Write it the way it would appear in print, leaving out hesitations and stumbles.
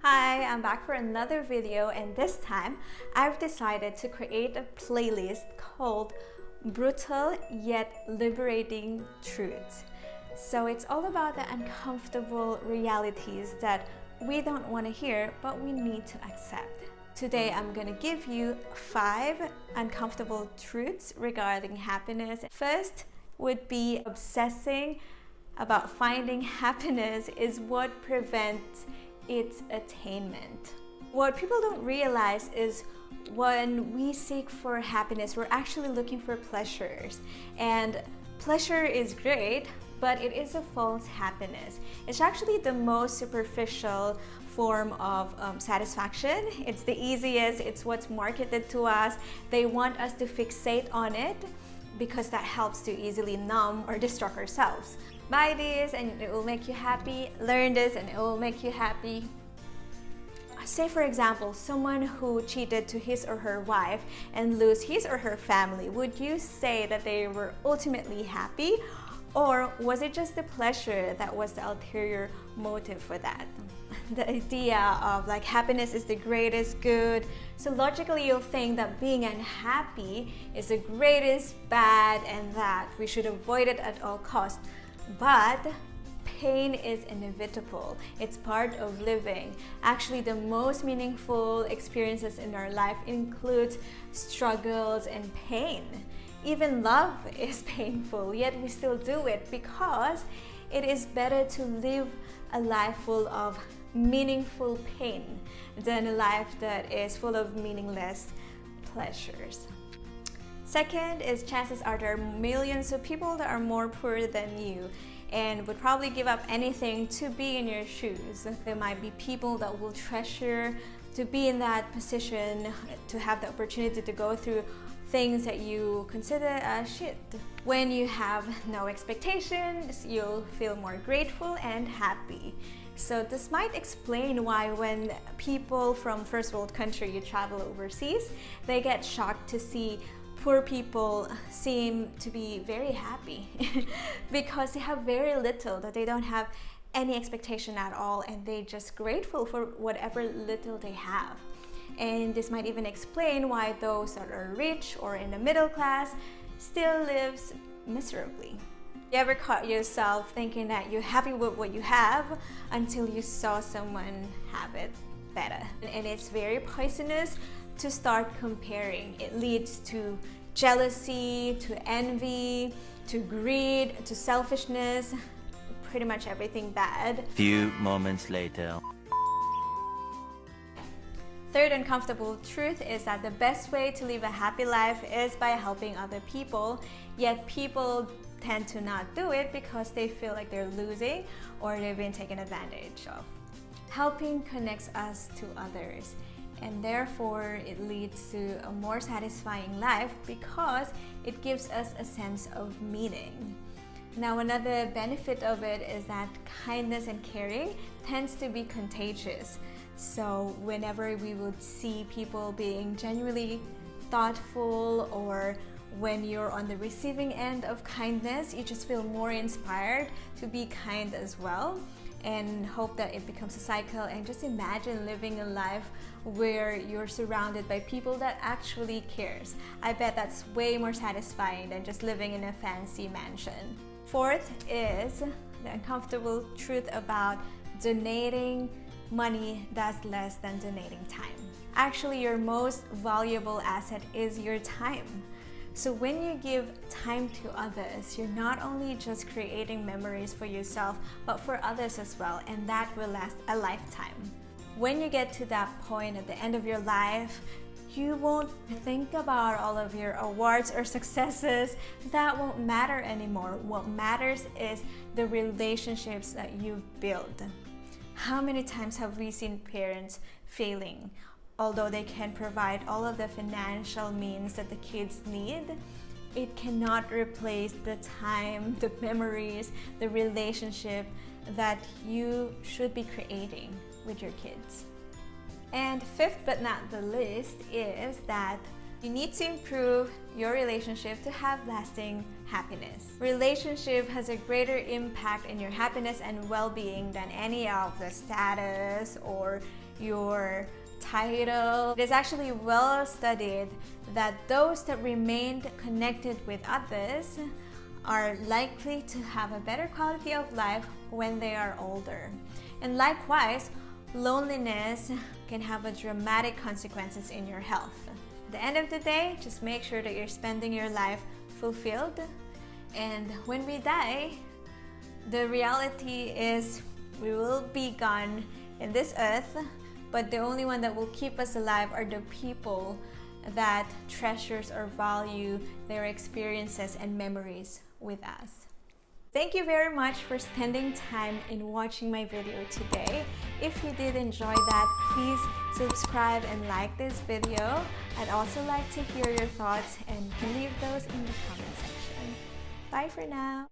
Hi, I'm back for another video, and this time I've decided to create a playlist called Brutal Yet Liberating Truths. So it's all about the uncomfortable realities that we don't want to hear but we need to accept. Today I'm going to give you 5 uncomfortable truths regarding happiness. First would be obsessing about finding happiness is what prevents its attainment. What people don't realize is when we seek for happiness, we're actually looking for pleasures. And pleasure is great, but it is a false happiness. It's actually the most superficial form of satisfaction. It's the easiest, it's what's marketed to us. They want us to fixate on it because that helps to easily numb or distract ourselves. Buy this and it will make you happy. Learn this and it will make you happy. Say for example, someone who cheated to his or her wife and lose his or her family. Would you say that they were ultimately happy? Or was it just the pleasure that was the ulterior motive for that? The idea of like happiness is the greatest good. So logically you'll think that being unhappy is the greatest bad and that we should avoid it at all costs. But pain is inevitable. It's part of living. Actually, the most meaningful experiences in our life includes struggles and pain. Even love is painful, yet we still do it because it is better to live a life full of meaningful pain than a life that is full of meaningless pleasures. Second is chances are there are millions of people that are more poor than you and would probably give up anything to be in your shoes. There might be people that will treasure to be in that position, to have the opportunity to go through things that you consider as shit. When you have no expectations, you'll feel more grateful and happy. So this might explain why when people from first world country you travel overseas, they get shocked to see poor people seem to be very happy because they have very little, that they don't have any expectation at all and they're just grateful for whatever little they have. And this might even explain why those that are rich or in the middle class still lives miserably. You ever caught yourself thinking that you're happy with what you have until you saw someone have it better? And it's very poisonous to start comparing. It leads to jealousy, to envy, to greed, to selfishness, pretty much everything bad. Few moments later. Third uncomfortable truth is that the best way to live a happy life is by helping other people, yet people tend to not do it because they feel like they're losing or they've been taken advantage of. Helping connects us to others, and therefore it leads to a more satisfying life because it gives us a sense of meaning. Now, another benefit of it is that kindness and caring tends to be contagious. So whenever we would see people being genuinely thoughtful, or when you're on the receiving end of kindness, you just feel more inspired to be kind as well, and hope that it becomes a cycle. And just imagine living a life where you're surrounded by people that actually cares. I bet that's way more satisfying than just living in a fancy mansion. Fourth is the uncomfortable truth about donating money does less than donating time. Actually, your most valuable asset is your time. So when you give time to others, you're not only just creating memories for yourself, but for others as well, and that will last a lifetime. When you get to that point at the end of your life, you won't think about all of your awards or successes. That won't matter anymore. What matters is the relationships that you've built. How many times have we seen parents failing? Although they can provide all of the financial means that the kids need, it cannot replace the time, the memories, the relationship that you should be creating with your kids. And fifth but not the least is that You need to improve your relationship to have lasting happiness. Relationship has a greater impact in your happiness and well-being than any of the status or your title. It is actually well studied that those that remained connected with others are likely to have a better quality of life when they are older. And likewise, loneliness can have a dramatic consequences in your health. At the end of the day, just make sure that you're spending your life fulfilled. And when we die, the reality is we will be gone in this earth, but the only one that will keep us alive are the people that treasures or value their experiences and memories with us. Thank you very much for spending time in watching my video today. If you did enjoy that, please subscribe and like this video. I'd also like to hear your thoughts and leave those in the comment section. Bye for now.